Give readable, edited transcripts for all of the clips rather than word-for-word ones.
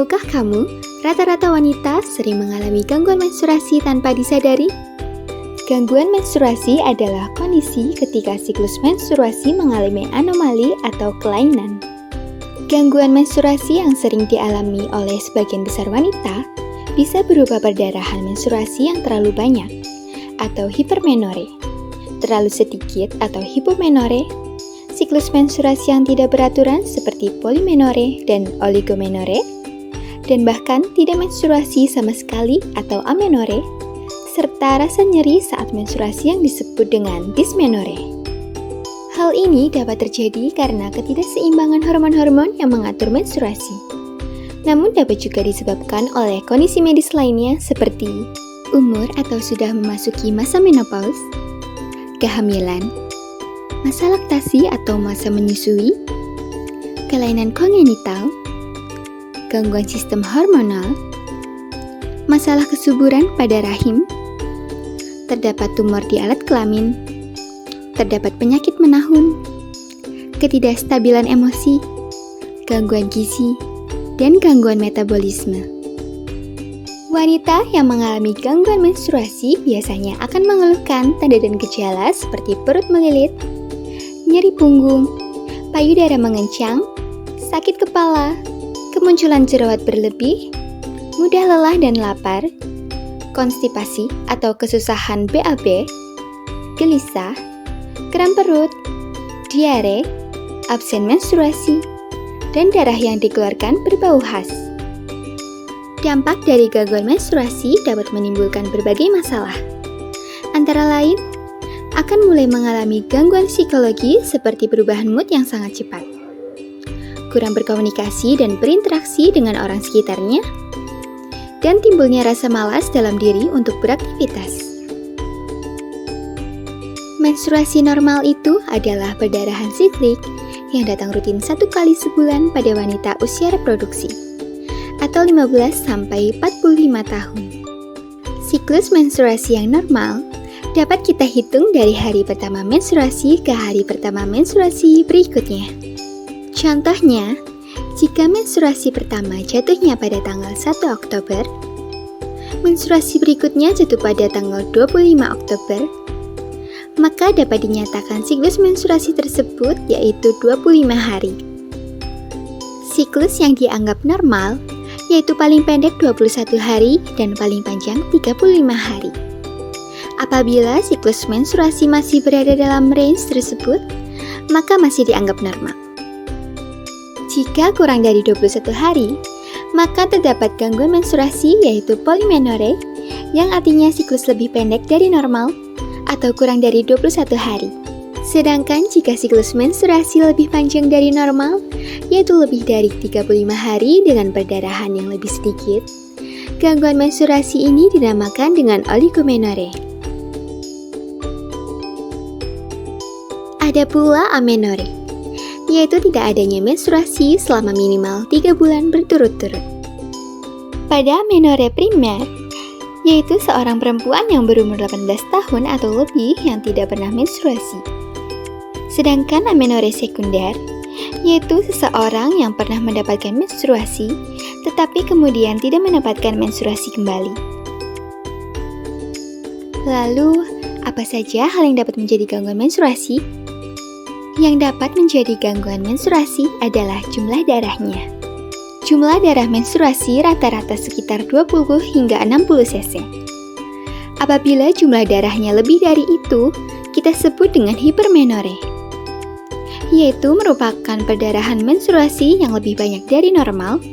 Tahukah kamu, rata-rata wanita sering mengalami gangguan menstruasi tanpa disadari? Gangguan menstruasi adalah kondisi ketika siklus menstruasi mengalami anomali atau kelainan. Gangguan menstruasi yang sering dialami oleh sebagian besar wanita bisa berupa perdarahan menstruasi yang terlalu banyak atau hipermenore, terlalu sedikit atau hipomenore, siklus menstruasi yang tidak beraturan seperti polimenore dan oligomenore, dan bahkan tidak menstruasi sama sekali atau amenore, serta rasa nyeri saat menstruasi yang disebut dengan dysmenore. Hal ini dapat terjadi karena ketidakseimbangan hormon-hormon yang mengatur menstruasi. Namun dapat juga disebabkan oleh kondisi medis lainnya seperti umur atau sudah memasuki masa menopause, kehamilan, masa laktasi atau masa menyusui, kelainan kongenital, gangguan sistem hormonal, masalah kesuburan pada rahim, terdapat tumor di alat kelamin, terdapat penyakit menahun, ketidakstabilan emosi, gangguan gizi, dan gangguan metabolisme. Wanita yang mengalami gangguan menstruasi biasanya akan mengeluhkan tanda dan gejala seperti perut melilit, nyeri punggung, payudara mengencang, sakit kepala, kemunculan jerawat berlebih, mudah lelah dan lapar, konstipasi atau kesusahan BAB, gelisah, kram perut, diare, absen menstruasi, dan darah yang dikeluarkan berbau khas. Dampak dari gangguan menstruasi dapat menimbulkan berbagai masalah. Antara lain, akan mulai mengalami gangguan psikologi seperti perubahan mood yang sangat cepat, kurang berkomunikasi dan berinteraksi dengan orang sekitarnya, dan timbulnya rasa malas dalam diri untuk beraktivitas. Menstruasi normal itu adalah perdarahan siklik yang datang rutin 1 kali sebulan pada wanita usia reproduksi, atau 15-45 tahun. Siklus menstruasi yang normal dapat kita hitung dari hari pertama menstruasi ke hari pertama menstruasi berikutnya. Contohnya, jika menstruasi pertama jatuhnya pada tanggal 1 Oktober, menstruasi berikutnya jatuh pada tanggal 25 Oktober, maka dapat dinyatakan siklus menstruasi tersebut yaitu 25 hari. Siklus yang dianggap normal yaitu paling pendek 21 hari dan paling panjang 35 hari. Apabila siklus menstruasi masih berada dalam range tersebut, maka masih dianggap normal. Jika kurang dari 21 hari, maka terdapat gangguan menstruasi yaitu polimenore, yang artinya siklus lebih pendek dari normal atau kurang dari 21 hari. Sedangkan jika siklus menstruasi lebih panjang dari normal, yaitu lebih dari 35 hari dengan perdarahan yang lebih sedikit, gangguan menstruasi ini dinamakan dengan oligomenore. Ada pula amenore, yaitu tidak adanya menstruasi selama minimal 3 bulan berturut-turut. Pada amenore primer, yaitu seorang perempuan yang berumur 18 tahun atau lebih yang tidak pernah menstruasi. Sedangkan amenore sekunder, yaitu seseorang yang pernah mendapatkan menstruasi, tetapi kemudian tidak mendapatkan menstruasi kembali. Lalu, apa saja hal yang dapat menjadi gangguan menstruasi? Yang dapat menjadi gangguan menstruasi adalah jumlah darahnya. Jumlah darah menstruasi rata-rata sekitar 20 hingga 60 cc. Apabila jumlah darahnya lebih dari itu, kita sebut dengan hipermenore, yaitu merupakan perdarahan menstruasi yang lebih banyak dari normal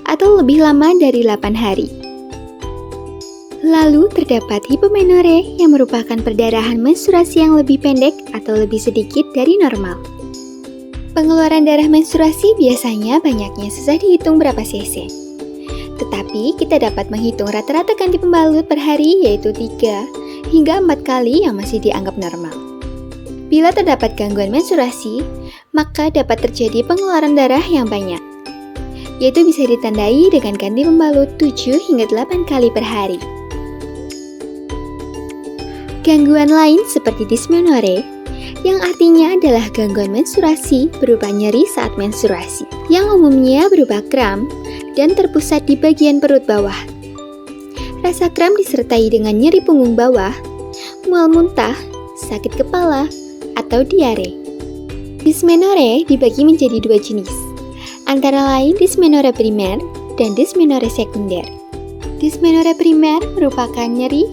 atau lebih lama dari 8 hari. Lalu terdapat hipomenore yang merupakan perdarahan menstruasi yang lebih pendek atau lebih sedikit dari normal. Pengeluaran darah menstruasi biasanya banyaknya susah dihitung berapa cc. Tetapi kita dapat menghitung rata-rata ganti pembalut per hari yaitu 3 hingga 4 kali yang masih dianggap normal. Bila terdapat gangguan menstruasi, maka dapat terjadi pengeluaran darah yang banyak, yaitu bisa ditandai dengan ganti pembalut 7 hingga 8 kali per hari. Gangguan lain seperti dysmenore, yang artinya adalah gangguan menstruasi berupa nyeri saat menstruasi, yang umumnya berupa kram dan terpusat di bagian perut bawah. Rasa kram disertai dengan nyeri punggung bawah, mual muntah, sakit kepala, atau diare. Dysmenorrhea dibagi menjadi dua jenis, antara lain dysmenorrhea primer dan dysmenorrhea sekunder. Dysmenorrhea primer merupakan nyeri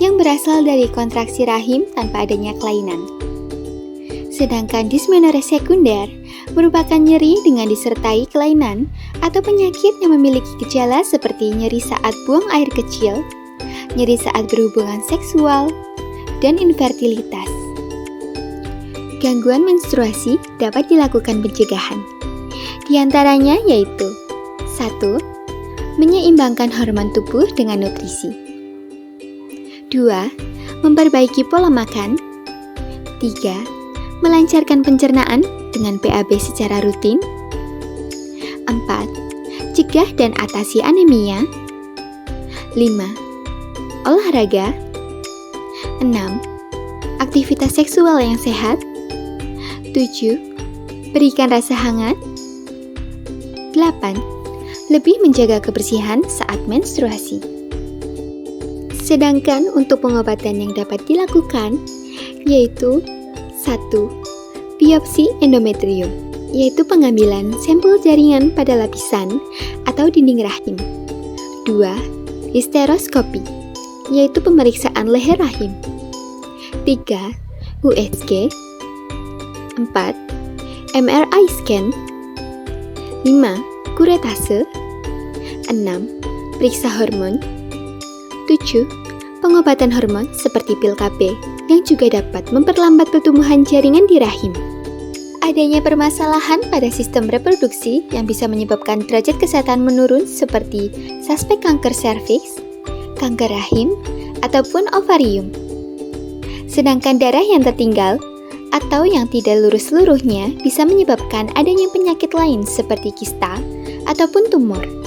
yang berasal dari kontraksi rahim tanpa adanya kelainan. Sedangkan dysmenorrhea sekunder merupakan nyeri dengan disertai kelainan atau penyakit yang memiliki gejala seperti nyeri saat buang air kecil, nyeri saat berhubungan seksual, dan infertilitas. Gangguan menstruasi dapat dilakukan pencegahan. Di antaranya yaitu 1. Menyeimbangkan hormon tubuh dengan nutrisi. 2. Memperbaiki pola makan. 3. Melancarkan pencernaan dengan PAB secara rutin. 4. Cegah dan atasi anemia. 5. Olahraga. 6. Aktivitas seksual yang sehat. 7. Berikan rasa hangat. 8. Lebih menjaga kebersihan saat menstruasi. Sedangkan untuk pengobatan yang dapat dilakukan yaitu 1. Biopsi endometrium, yaitu pengambilan sampel jaringan pada lapisan atau dinding rahim. 2. Histeroskopi, yaitu pemeriksaan leher rahim. 3. USG. 4. MRI scan. 5. Kuretase. 6. Periksa hormon. 7. Pengobatan hormon seperti pil KB yang juga dapat memperlambat pertumbuhan jaringan di rahim. Adanya permasalahan pada sistem reproduksi yang bisa menyebabkan derajat kesehatan menurun seperti suspek kanker serviks, kanker rahim, ataupun ovarium. Sedangkan darah yang tertinggal atau yang tidak lurus seluruhnya bisa menyebabkan adanya penyakit lain seperti kista ataupun tumor.